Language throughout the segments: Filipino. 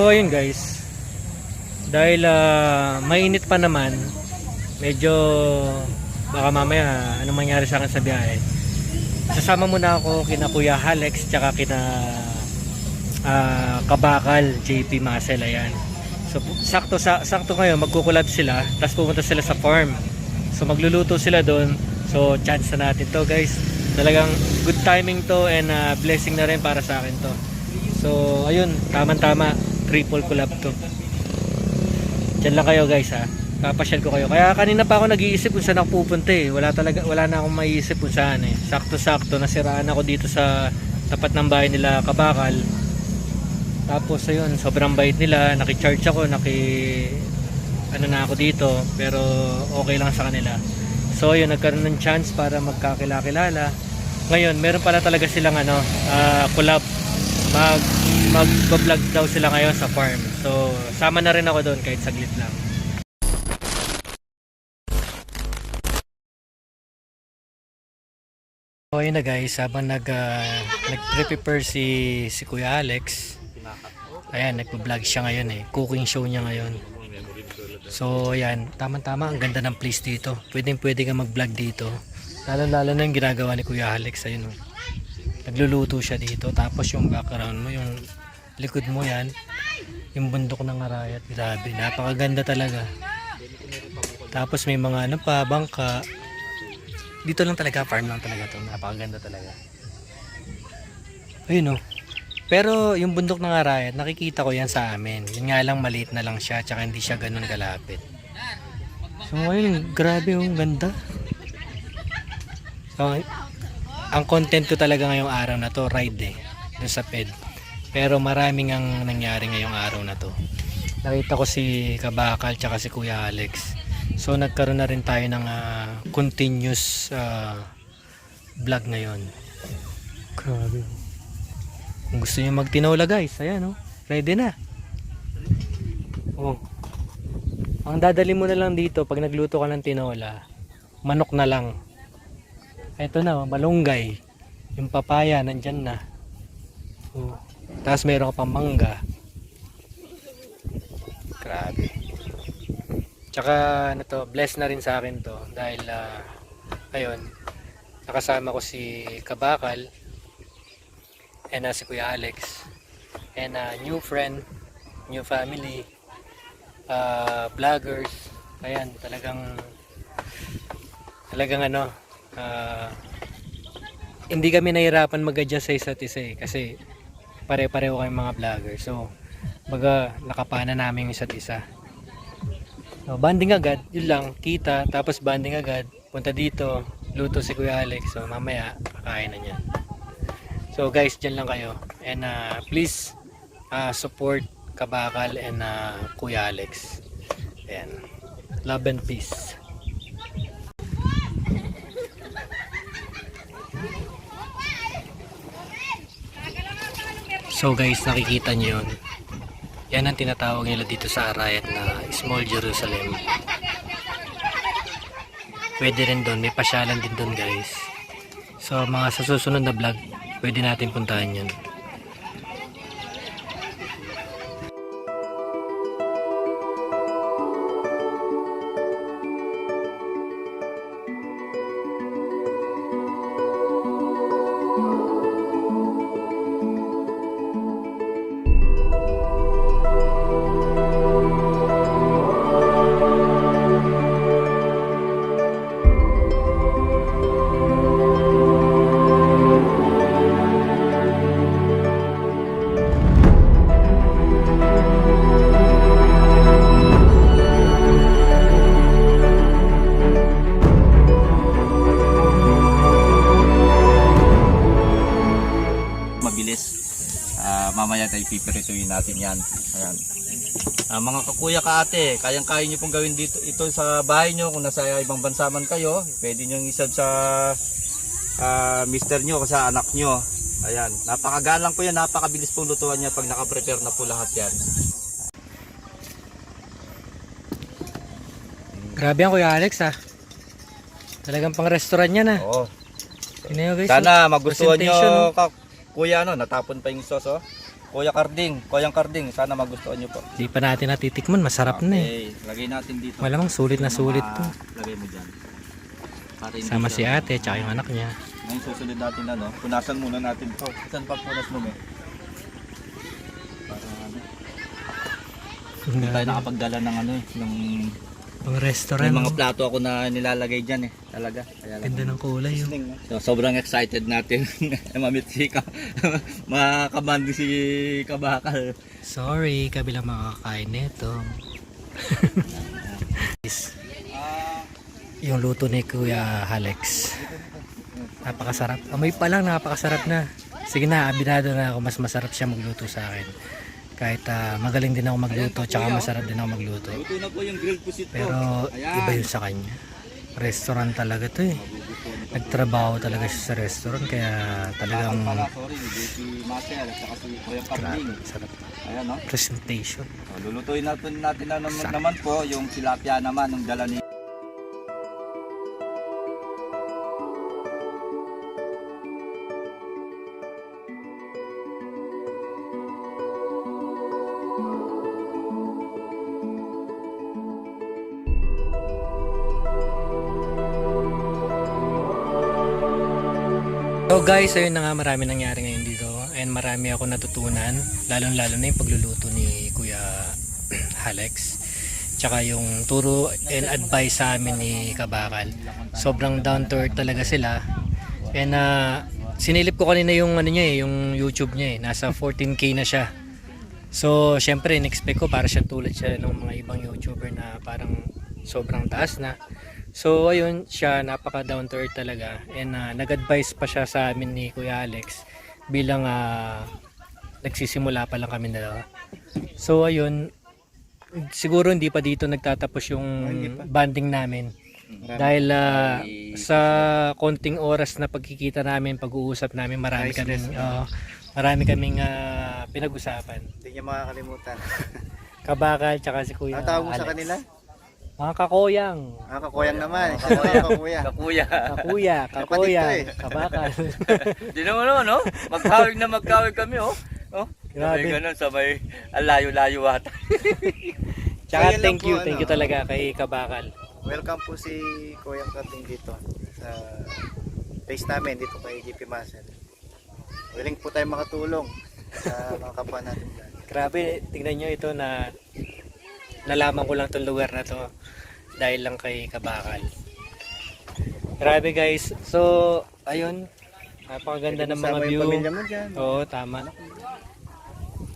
So ayun guys, dahil mainit pa naman, medyo baka mamaya anong mangyari sa akin sa biyahe. Sasama muna ako kina Kuya Alex tsaka kina Kabakal JP Muscle, ayan. So sakto ngayon magkukulab sila, tapos pupunta sila sa farm. So magluluto sila doon. So chance na natin to guys. Talagang good timing to and blessing na rin para sa akin to. So ayun, tama triple collab to. Diyan lang kayo guys ha. Papasyal ko kayo. Kaya kanina pa ako nag-iisip kung saan ako pupunta eh. Wala na akong maiisip kung saan eh. Sakto nasiraan ako dito sa tapat ng bahay nila Kabakal. Tapos ayun, sobrang bait nila. Naki-charge ako, ano na ako dito, pero okay lang sa kanila. So ayun, nagkaroon ng chance para magkakilala. Ngayon, meron pala talaga silang collab. Mag-vlog daw sila ngayon sa farm. So sama na rin ako doon kahit saglit lang. So ayun na guys, habang nag-prepare si Kuya Alex. Ayan, nagpo-vlog siya ngayon eh. Cooking show niya ngayon. So ayan, tama-tama, ang ganda ng place dito. Pwede ka mag-vlog dito. Lalo na yung ginagawa ni Kuya Alex. Ayun, nagluluto siya dito. Tapos yung background mo, yung likod mo yan, yung bundok ng Arayat. Grabe, napakaganda talaga. Tapos may mga bangka. Dito lang talaga, farm lang talaga to. Napakaganda talaga. Ayun oh. Pero yung bundok ng Arayat, nakikita ko yan sa amin. Yun nga lang, maliit na lang siya, tsaka hindi siya ganun kalapit. So ayun, grabe yung ganda. So, ang content ko talaga ngayong araw na to, ride eh, dun sa PED. Pero maraming ang nangyari ngayong araw na to. Nakita ko si Kabakal tsaka si Kuya Alex. So nagkaroon na rin tayo ng continuous vlog ngayon. Grabe. Kung gusto niyo magtinola guys, ayan oh, ready na. Oh. Ang dadali mo na lang dito pag nagluto ka ng tinola, manok na lang. Ito na, malunggay. Yung papaya nandyan na. Oh. Tapos mayroon ka pang mangga. Grabe. Tsaka bless na rin sa akin to dahil ayun, nakasama ko si Kabakal and si Kuya Alex and new friend, new family, vloggers. Ayan, talagang hindi kami nahirapan mag-adjust sa isa't isa eh, kasi pare-pareho kayong mga vlogger. So baga nakapana namin yung isa't isa. So, banding agad, yun lang, kita, tapos banding agad, punta dito, luto si Kuya Alex. So mamaya kakain na niya. So guys, dyan lang kayo. And please support Kabakal and Kuya Alex. Ayan. Love and peace. So guys, nakikita nyo yun. Yan ang tinatawag nila dito sa Arayat na Small Jerusalem. Pwede rin doon, may pasyalan din doon guys. So mga sa susunod na vlog, pwede natin puntahan yun. Mamaya tayo pipirituin natin yan. Ayan. Mga kakuya ka ate, kayang-kaya nyo pong gawin dito ito sa bahay nyo. Kung nasa ibang bansa man kayo, pwede nyo isab sa mister nyo o sa anak nyo. Ayan, napakagalang po yan, napakabilis pong lutuan niya pag nakaprepare na po lahat yan. Grabe yan Kuya Alex ha. Talagang pang restaurant yan ha. Oo. Guys, Sana magustuhan nyo kuya, natapon pa yung sauce oh. Kuyang Karding, sana magustuhan nyo po. Di pa natin natitikman, masarap na eh. Okay, lagay natin dito. Malamang sulit na sulit to. Lagay mo dyan. Para hindi Sama si siya- ate, tsaka yung anak niya. Ngayon susunod natin punasan muna natin to. Saan pag punas mo me? Para hindi tayo nakapagdala ng ng Pang may restaurant. mga plato ako na nilalagay dyan talaga. Kaya lang. Ganda ng kulay oh. So, sobrang excited natin mamit si makakabandi si Kabakal. Sorry, kabilang makakain nito. Yung luto ni Kuya Alex. Napakasarap. Amoy pa lang, napakasarap na. Sige na, abinado na ako. Mas masarap siya magluto sa akin. Kahit magaling din ako magluto, tsaka masarap din ako magluto. Luto na po yung grilled pusit ko. Pero iba yun sa kanya. Restaurant talaga to eh. Nagtrabaho talaga siya sa restaurant, kaya talagang Sorry, si Marcel at saka si Kuya Karding. sarap. Ayan no. Presentation. Lulutuin natin na naman po yung tilapia naman ng dala ni So guys, ayun na nga, marami nangyari ngayon dito and marami ako natutunan, lalong-lalo na yung pagluluto ni Kuya Alex, tsaka yung turo and advice sa amin ni Kabakal. Sobrang down to earth talaga sila. And sinilip ko kanina yung ano niya eh, yung YouTube niya eh, nasa 14k na siya. So syempre in-expect ko para siya tulad siya ng mga ibang YouTuber na parang sobrang taas na. So ayun, siya napaka down to earth talaga, and nag-advise pa siya sa amin ni Kuya Alex bilang nagsisimula pa lang kami dalawa. So ayun, siguro hindi pa dito nagtatapos yung bonding namin. Dahil sa konting oras na pagkikita namin, pag-uusap namin, marami kaming pinag-usapan. Hindi niya makakalimutan. Kabakal tsaka si Kuya Ang tawag mo Alex. sa kanila? Mga kakoyang. Kakoyang naman. Kakuya. Kakuya. Kakuya, kakoyang, kabakal. Di naman no? Magkawig kami Grabe. ganun sa may layo-layo ata. Tsaka Kaya lang thank you po, talaga kay Kabakal. Welcome po si Kuyang Karding dito sa base namin dito kay GP Muscle. Willing po tayo makatulong sa mga kapwa natin dyan. Grabe, tingnan nyo ito na nalaman ko lang itong lugar na to dahil lang kay Kabakal. Grabe guys. So, ayun. Napakaganda ng mga Kasama view. yung pamilya mo dyan. Oo, tama.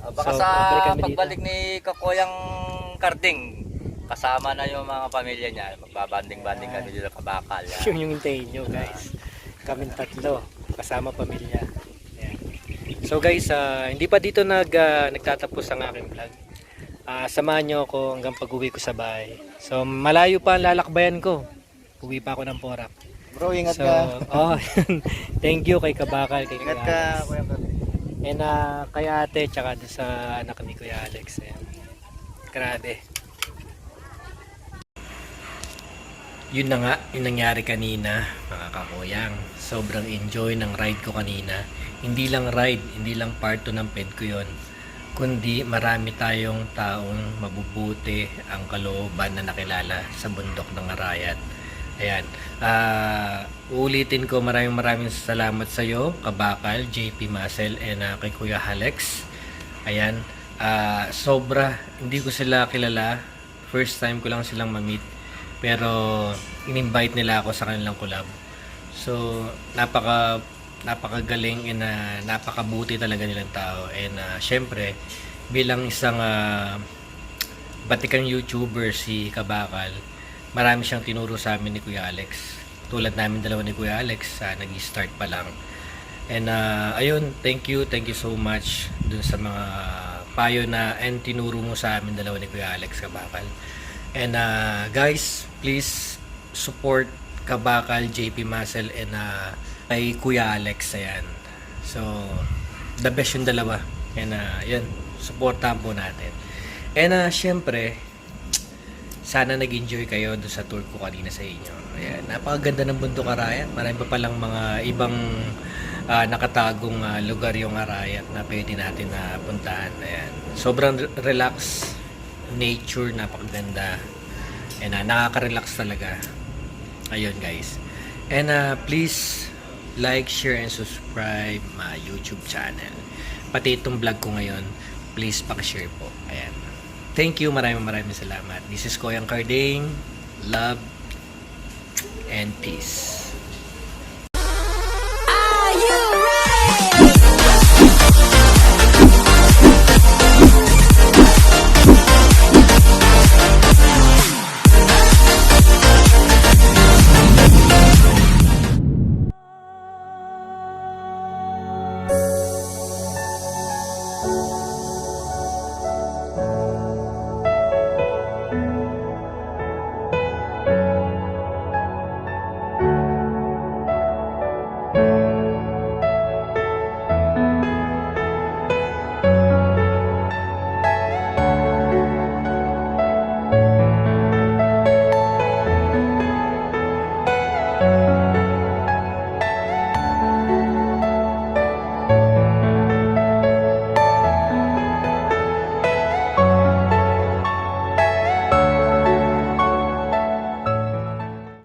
Baka So, sa balik kami dito. pagbalik ni Kakuyang Karding, kasama na yung mga pamilya niya. Magbabanding-banding kami dito sa Kabakal. Yung hintayin nyo guys. Kaming tatlo. Kasama pamilya. Ayan. So guys, hindi pa dito nagtatapos ang aking vlog. Samahan nyo ako hanggang pag-uwi ko sa bahay. So malayo pa ang lalakbayan ko. Uwi pa ako ng Porac. Bro, ingat So, ka. thank you kay Kabakal, kay Ingat Kuya ka, Alex. Kuyang Karding. And kay ate, tsaka doon sa anak ni Kuya Alex. Ayan. Grabe. Yun na nga, yung nangyari kanina, mga kakuyang. Sobrang enjoy ng ride ko kanina. Hindi lang ride, hindi lang part 2 ng ped ko yun. Kundi marami tayong taong mabubuti ang kalooban na nakilala sa bundok ng Arayat. Ayan. Uulitin ko, maraming salamat sa iyo, Kabakal, JP Muscle, and kay Kuya Alex. Ayan. Sobra, hindi ko sila kilala. First time ko lang silang ma-meet. Pero in-invite nila ako sa kanilang collab. So, napakagaling and napakabuti talaga nilang tao. And syempre, bilang isang batikang YouTuber si Kabakal, marami siyang tinuro sa amin ni Kuya Alex. Tulad namin dalawa ni Kuya Alex, nag-start pa lang. And ayun, thank you so much dun sa mga payo na and tinuro mo sa amin dalawa ni Kuya Alex Kabakal. And guys, please support Kabakal, JP Muscle, and kay Kuya Alex. Ayan. So, the best yung dalawa. And yun, supportahan po natin. And syempre, sana nag-enjoy kayo doon sa tour ko kanina sa inyo. Ayan, napakaganda ng bundok Arayat. Marami pa palang mga ibang nakatagong lugar yung Arayat na pwede natin na puntahan. Ayan. Sobrang relax nature, napakaganda. And nakaka-relax talaga. Ayun guys. And please like, share, and subscribe my YouTube channel. Pati itong vlog ko ngayon, please pakishare po. Ayan. Thank you. Maraming salamat. This is Koyang Carding. Love and peace.